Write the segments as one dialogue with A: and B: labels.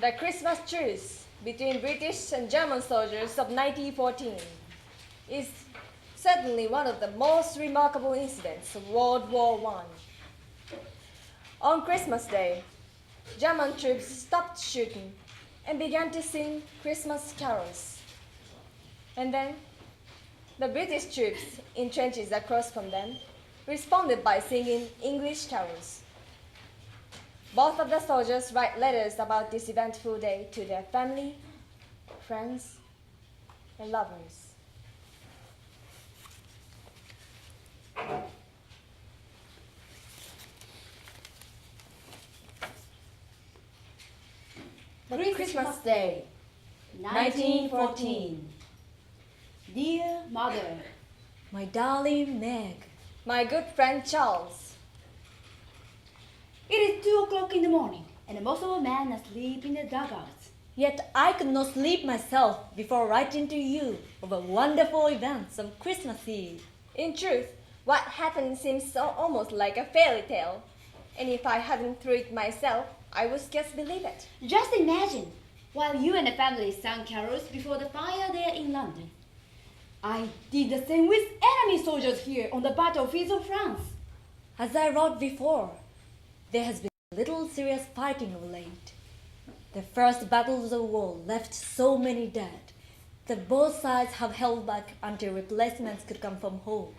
A: The Christmas truce between British and German soldiers of 1914 is certainly one of the most remarkable incidents of World War I. On Christmas Day, German troops stopped shooting and began to sing Christmas carols. And then, the British troops in trenches across from them responded by singing English carols. Both of the soldiers write letters about this eventful day to their family, friends, and lovers.
B: The Christmas Day, 1914. Dear Mother,
C: My darling Meg,
A: My good friend Charles.
B: it is 2 o'clock in the morning, and most of the men are asleep in the dugouts.
C: yet I could not sleep myself before writing to you of the wonderful events of Christmas Eve.
A: In truth, what happened seems so almost like a fairy tale, and if I hadn't through it myself, I would scarce believe it.
B: Just imagine, while you and the family sang carols before the fire there in London. I did the same with enemy soldiers here on the battlefields of France.
C: As I wrote before, there has been little serious fighting of late. The first battles of the war left so many dead that both sides have held back until replacements could come from home.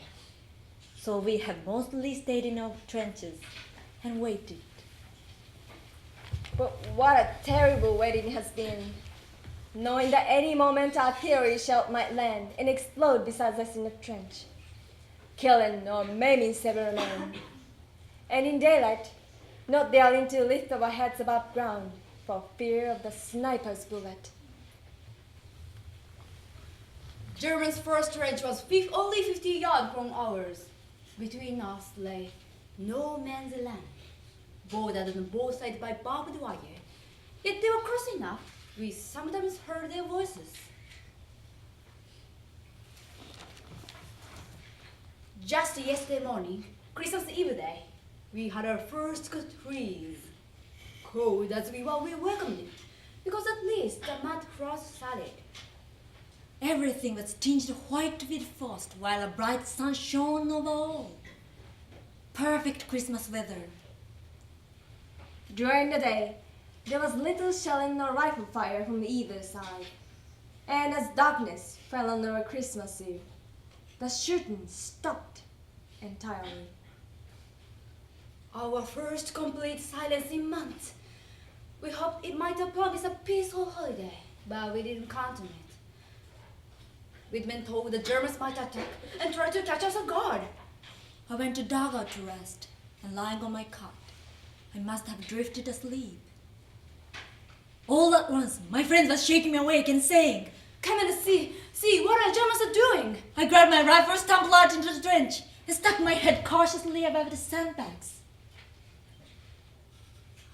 C: So we have mostly stayed in our trenches and waited.
A: But what a terrible waiting it has been, knowing that any moment artillery shell might land and explode beside us in the trench, killing or maiming several men. And in daylight, not daring to lift our heads above ground for fear of the sniper's bullet.
B: Germans' first trench was only 50 yards from ours. Between us lay no man's land, bordered on both sides by barbed wire. Yet they were close enough, we sometimes heard their voices. Just yesterday morning, Christmas Eve day, we had our first good freeze. Cold as we were, we welcomed it, because at least the mud frost solid.
C: Everything was tinged white with frost while a bright sun shone over all. Perfect Christmas weather.
A: During the day, there was little shelling or rifle fire from either side. And as darkness fell on our Christmas Eve, the shooting stopped entirely.
B: Our first complete silence in months. We hoped it might have promised a peaceful holiday, but we didn't count on it. We'd been told the Germans might attack and try to catch us off guard.
C: I went to dugout to rest, and lying on my cot, I must have drifted asleep. All at once, my friend was shaking me awake and saying,
B: Come and see what our Germans are doing.
C: I grabbed my rifle, stumbled out into the trench, and stuck my head cautiously above the sandbags.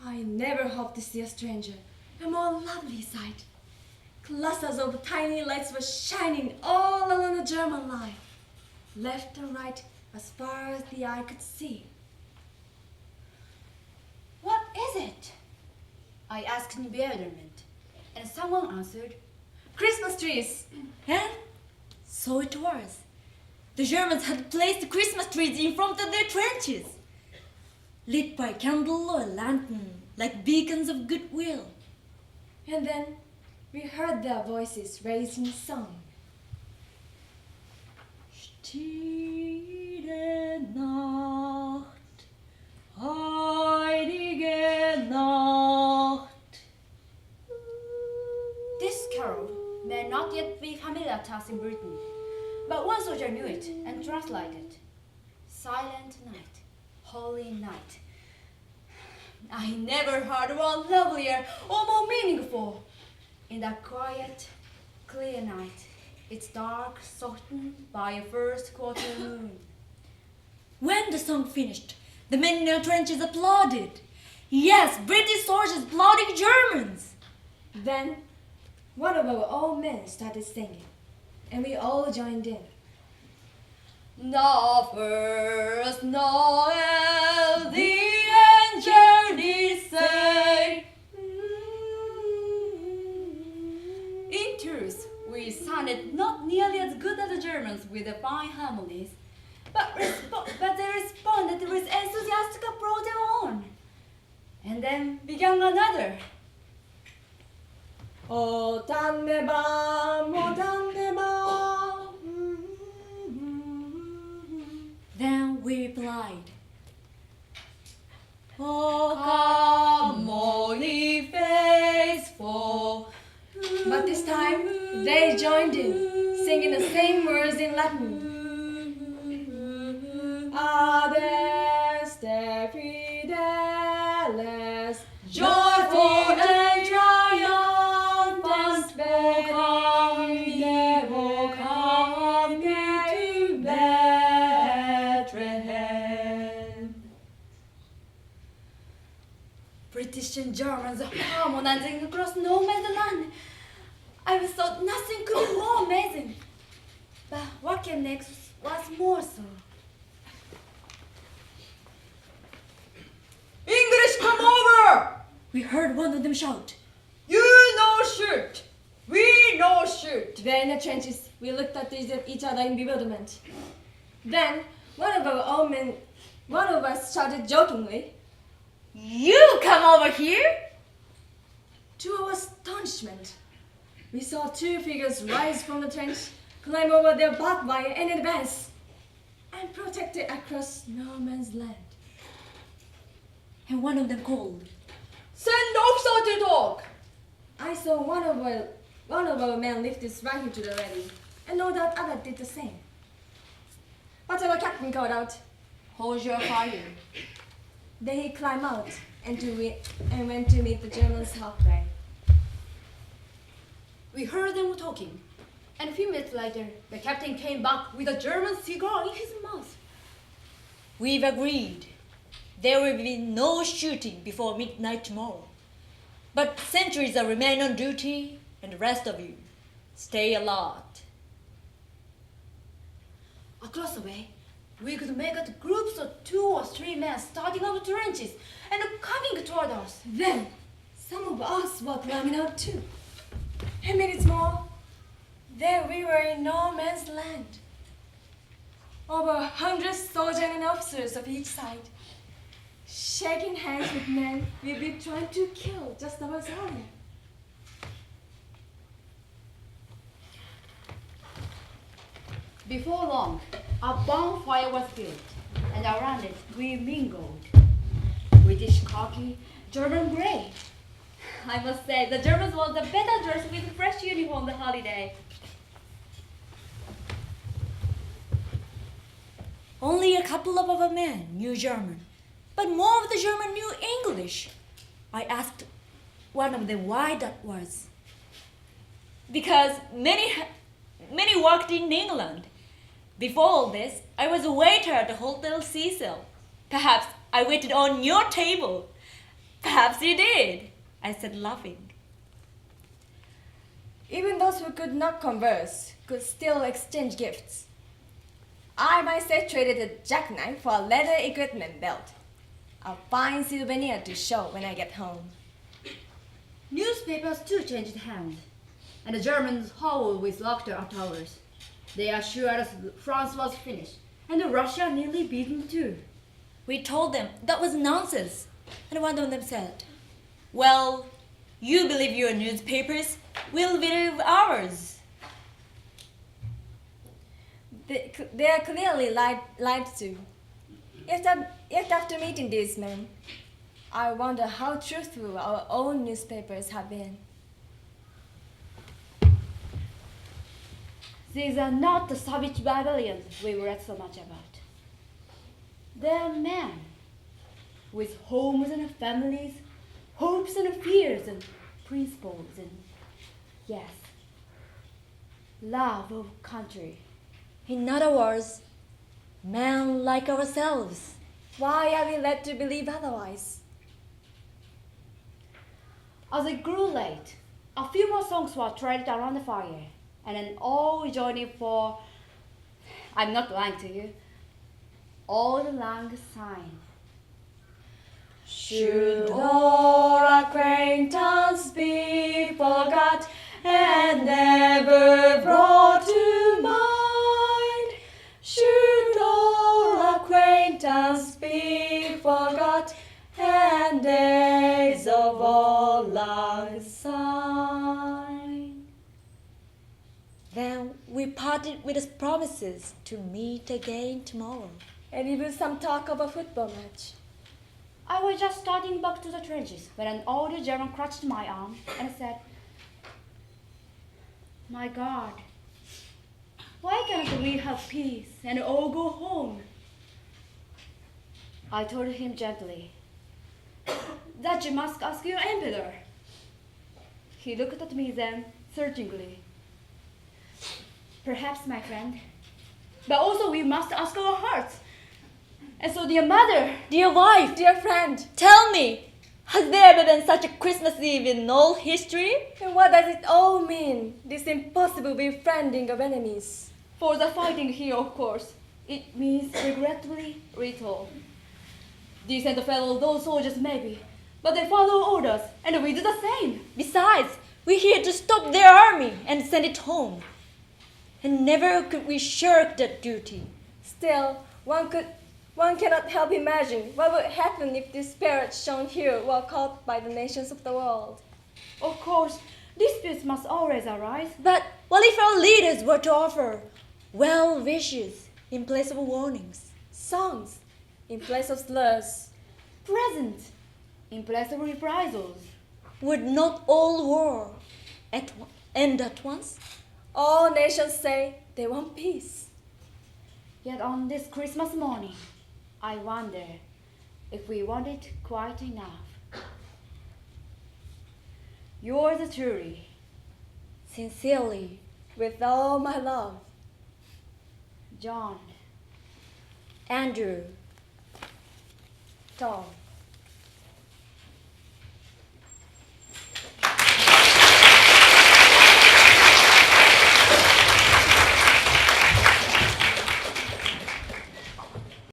A: I never hoped to see a stranger, a more lovely sight. Clusters of tiny lights were shining all along the German line, left and right as far as the eye could see.
B: What is it? I asked in bewilderment, and someone answered,
A: Christmas trees!
C: And so it was. The Germans had placed Christmas trees in front of their trenches, lit by candle or lantern, like beacons of goodwill.
A: And then we heard their voices raised in song.
C: Stille Nacht, heilige Nacht.
B: This carol may not yet be familiar to us in Britain, but one soldier knew it and translated. Silent night, holy night. I never heard one lovelier or more meaningful. In that quiet, clear night, it's dark, softened by a first quarter moon.
C: When the song finished, the men in our trenches applauded. Yes, British soldiers applauding Germans.
A: Then one of our old men started singing, and we all joined in.
B: The first Noel the angel did say,
C: cried. Oh, come, only faithful.
A: But this time, they joined in, singing the same words in Latin. Adeste fideles, joyful and triumphant, come to Bethlehem.
B: British and Germans harmonizing across no man's land. I thought nothing could be more amazing. But what came next was more so.
A: English, come over!
C: We heard one of them shout.
A: You no shoot! We no shoot! There in the trenches, we looked at each other in bewilderment. Then, one of us shouted jokingly,
C: You come over here?
A: to our astonishment, we saw two figures rise from the trench, climb over their barbed wire and advance, and protect it across no man's land.
C: And one of them called.
A: Send officer to talk! I saw one of our men lift his rifle to the ready, and no doubt others did the same. But our captain called out,
C: Hold your fire.
A: Then he climbed out and went to meet the Germans halfway.
B: We heard them talking, and a few minutes later, the captain came back with a German cigar in his mouth.
C: We've agreed. There will be no shooting before midnight tomorrow. But sentries will remain on duty, and the rest of you, stay alert.
B: Across the way, we could make out groups of 2 or 3 men starting out of trenches and coming toward us.
A: Then, some of us were climbing out too. And minutes more, there we were in no man's land. Over 100 soldiers and officers of each side, shaking hands with men we'd been trying to kill just hours earlier.
B: Before long, a bonfire was built, and around it we mingled. British khaki, German grey.
C: I must say, the Germans were the better dressed with fresh uniform the holiday. Only a couple of our men knew German, but more of the German knew English. I asked one of them why that was. Because many worked in England. Before all this, I was a waiter at the Hotel Cecil. Perhaps I waited on your table. Perhaps you did, I said, laughing.
A: Even those who could not converse could still exchange gifts. I myself traded a jackknife for a leather equipment belt, a fine souvenir to show when I get home.
B: Newspapers too changed hands, and the Germans howled with laughter at ours. They assured us France was finished, and Russia nearly beaten too.
C: We told them that was nonsense, and one of them said, Well, you believe your newspapers, we'll believe ours.
A: They are clearly lied to. Yet after meeting these men, I wonder how truthful our own newspapers have been.
B: These are not the savage barbarians we read so much about. They are men with homes and families, hopes and fears and principles and, yes, love of country.
C: In other words, men like ourselves.
A: Why are we led to believe otherwise?
B: As it grew late, a few more songs were traded around the fire, and then all joining for, I'm not lying to you, Auld Lang Syne.
A: Should all acquaintance be forgot and never brought to mind? Should all acquaintance be forgot and days of Auld Lang Syne?
C: Then we parted with promises to meet again tomorrow.
A: and even some talk of a football match.
B: I was just starting back to the trenches when an older German clutched my arm and said, "My God, why can't we have peace and all go home?" I told him gently that you must ask your emperor. He looked at me then searchingly. "Perhaps, my friend, but also we must ask our hearts. And so, dear mother,
C: Dear wife,
A: Dear friend,
C: tell me, has there ever been such a Christmas Eve in all history?
A: and what does it all mean, this impossible befriending of enemies?
B: for the fighting here, of course, it means regrettably little. Decent fellows those soldiers may be, but they follow orders, and we do the same.
C: Besides, we're here to stop their army and send it home. And never could we shirk that duty.
A: Still, one cannot help imagine what would happen if these spirits shown here were caught by the nations of the world.
B: Of course, disputes must always arise.
C: But what if our leaders were to offer well wishes in place of warnings?
A: Songs in place of slurs.
B: Presents in place of reprisals.
C: Would not all war end at once?
A: All nations say they want peace.
B: Yet on this Christmas morning, I wonder if we want it quite enough. Yours truly,
C: Sincerely,
A: With all my love.
B: John.
C: Andrew.
A: Tom.